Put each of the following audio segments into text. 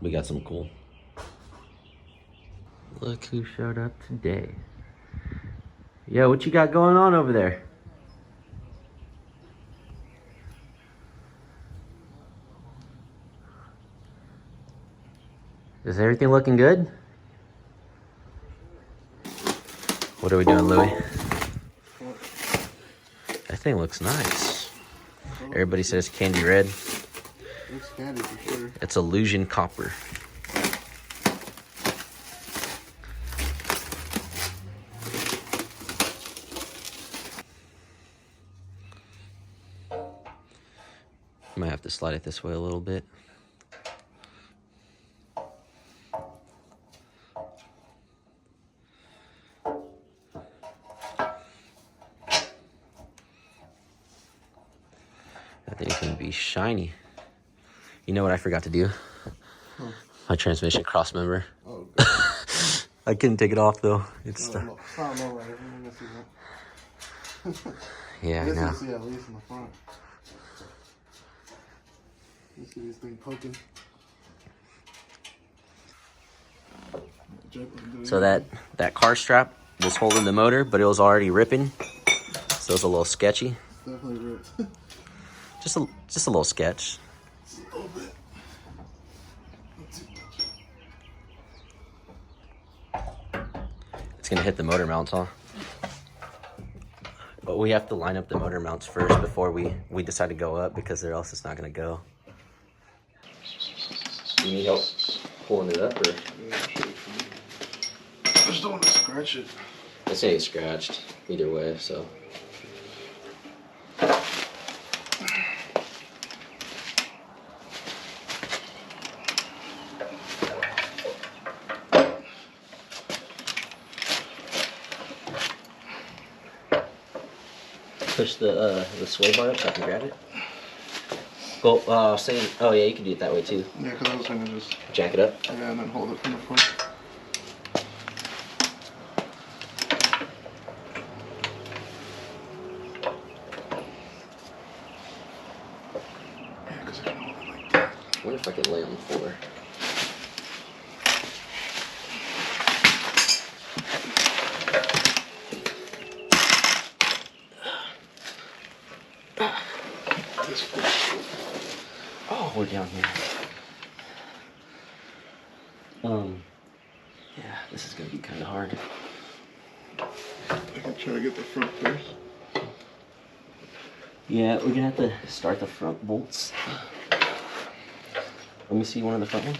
We got some cool. Look who showed up today. Yo, what you got going on over there? Is everything looking good? What are we doing, Louis? That thing looks nice. Everybody says candy red. It's candy for sure. It's illusion copper. I might have to slide it this way a little bit. That thing's gonna be shiny. You know what I forgot to do? My transmission cross member. Oh, God. I couldn't take it off though. It's stuck. It's not low right. I'm gonna see that. Yeah, I know. See at least in the front. You see this thing poking. So that car strap was holding the motor, but it was already ripping. So it was a little sketchy. It's definitely ripped. Just a little sketch. A little bit. It's gonna hit the motor mounts, huh? But we have to line up the motor mounts first before we decide to go up, because or else it's not gonna go. You need help pulling it up, or? I just don't want to scratch it. This ain't scratched either way, so. Push the sway bar up so I can grab it. Go, oh yeah, you can do it that way too. Yeah, because I was going to just jack it up. Yeah, and then hold it from the front. Yeah, because I can hold it like that. I wonder if I can lay on the floor. Oh, we're down here. Yeah, this is gonna be kind of hard. I can try to get the front first. Yeah, we're gonna have to start the front bolts. Let me see one of the front ones.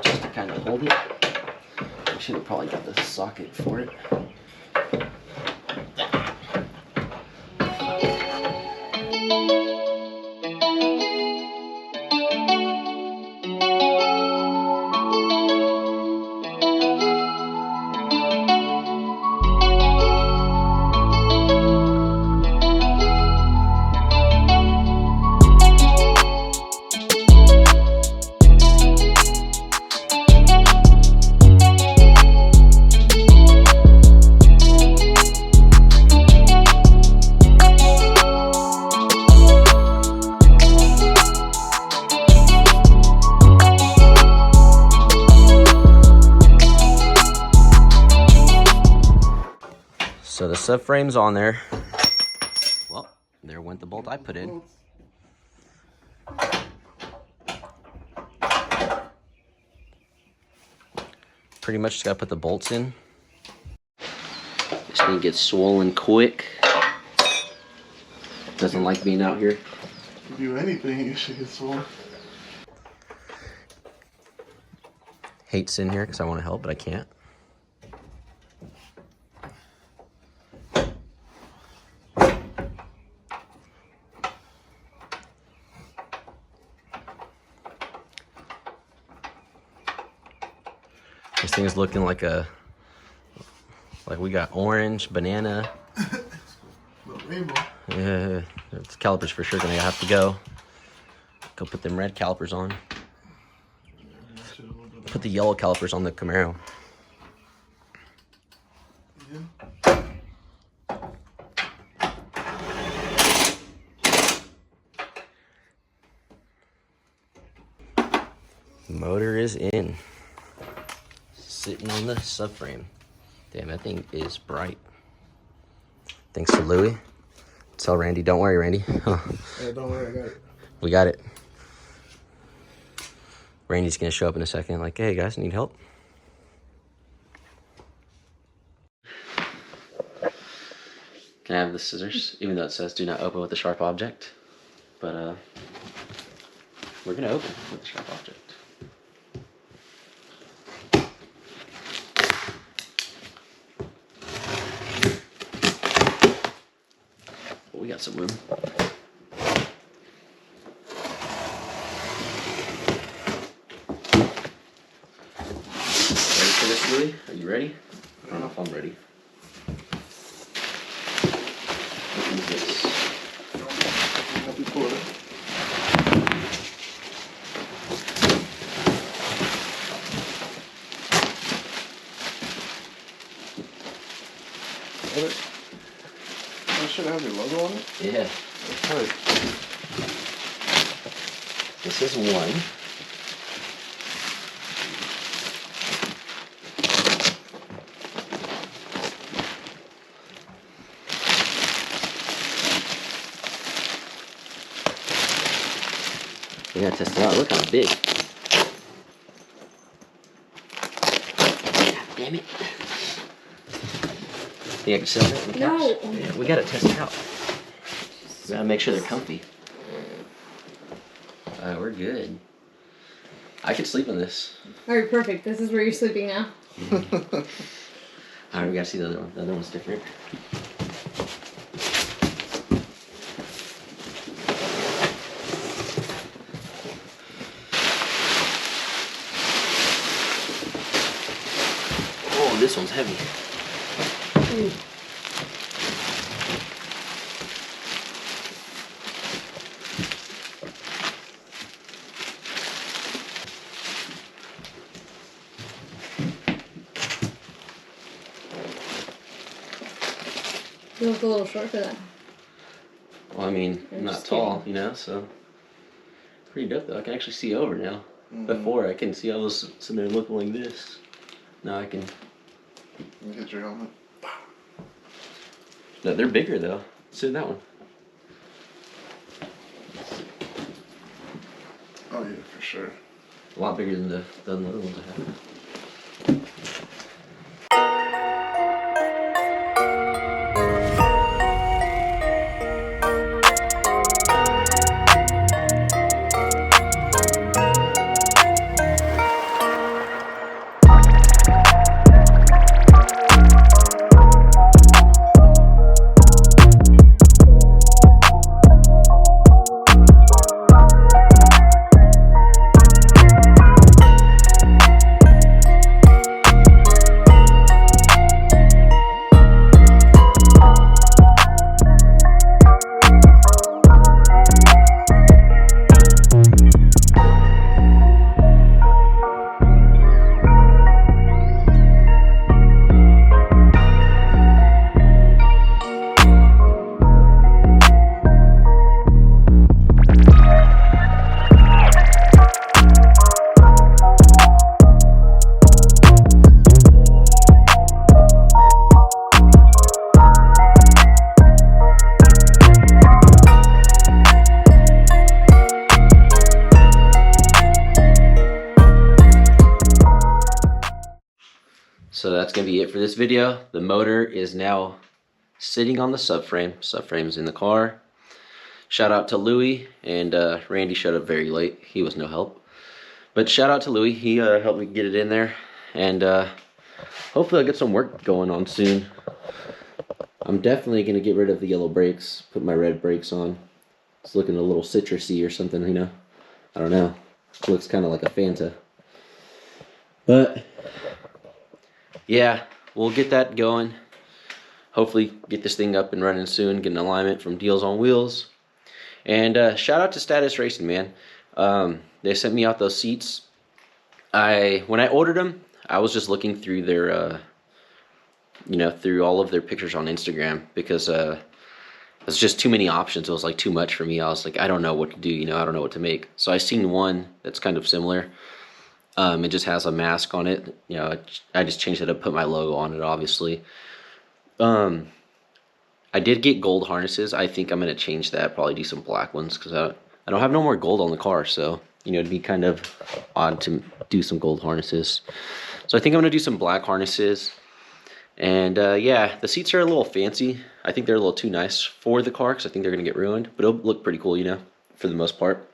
Just to kind of hold it. I should have probably got the socket for it. So the subframe's on there. Well, there went the bolt I put in. Pretty much just gotta put the bolts in. This thing gets swollen quick. Doesn't like being out here. If you do anything, you should get swollen. Hate's in here because I want to help, but I can't. This thing is looking like we got orange, banana. Rainbow. Yeah, it's calipers for sure gonna have to go. Go put them red calipers on. put the yellow calipers on the Camaro. Yeah. Motor is in. Sitting on the subframe. Damn, that thing is bright. Thanks to Louie. Tell Randy, don't worry, Randy. Huh. Hey, don't worry, I got it. We got it. Randy's gonna show up in a second, like, hey guys, need help? Can I have the scissors? Even though it says do not open with a sharp object. But we're gonna open with a sharp object. We got some room. Ready for this, Louie? Are you ready? I don't know if I'm ready. Open this. Help you pull it. Oh, should have your logo on it? Yeah. Okay. This is one. We gotta test it out. Look how big. God damn it. Think I can sit on it? No. Yeah, we gotta test it out. We gotta make sure they're comfy. We're good. I could sleep on this. Alright, perfect. This is where you're sleeping now. Alright, we gotta see the other one. The other one's different. Oh, this one's heavy. You look a little short for that. Well, I mean, I'm I'm not just tall, kidding. you know, so pretty dope though. I can actually see over now. Before, I can see I was sitting there looking like this. Now I can. Let me get your helmet. No, they're bigger though. Sit in that one. Oh yeah, for sure. A lot bigger than the other ones I have. So that's gonna be it for this video. The motor is now sitting on the subframe. Subframe's in the car. Shout out to Louie, and Randy showed up very late. He was no help. But shout out to Louie, he helped me get it in there. And hopefully I'll get some work going on soon. I'm definitely gonna get rid of the yellow brakes, put my red brakes on. It's looking a little citrusy or something, you know? I don't know. It looks kind of like a Fanta. But yeah, we'll get that going. Hopefully get this thing up and running soon, get an alignment from Deals on Wheels. And shout out to Status Racing, man. They sent me out those seats. when I ordered them, I was just looking through their through all of their pictures on Instagram because it's just too many options. It was like too much for me. I was like, I don't know what to do. I don't know what to make. So I seen one that's kind of similar. It just has a mask on it. I just changed it up, put my logo on it, obviously. Um, I did get gold harnesses. I think I'm gonna change that. Probably do some black ones because I don't have no more gold on the car. So it'd be kind of odd to do some gold harnesses. So I think I'm gonna do some black harnesses. And yeah, the seats are a little fancy. I think they're a little too nice for the car because I think they're gonna get ruined. But it'll look pretty cool, for the most part.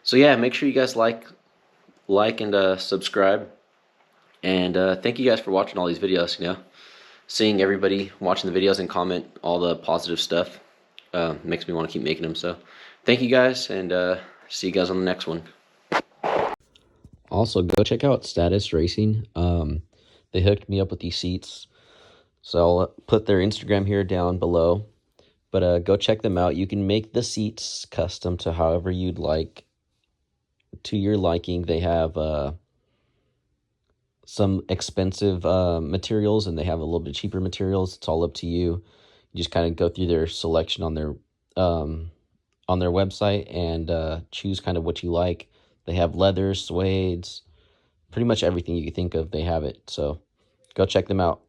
So yeah, make sure you guys like and subscribe. And thank you guys for watching all these videos. Seeing everybody watching the videos and comment all the positive stuff makes me want to keep making them. So thank you guys, and see you guys on the next one. Also, go check out Status Racing. They hooked me up with these seats, so I'll put their Instagram here down below. But go check them out. You can make the seats custom to however you'd like, to your liking. They have some expensive materials, and they have a little bit cheaper materials. It's all up to you. You just kind of go through their selection on their website and choose kind of what you like. They have leathers, suedes, pretty much everything you can think of, they have it. So go check them out.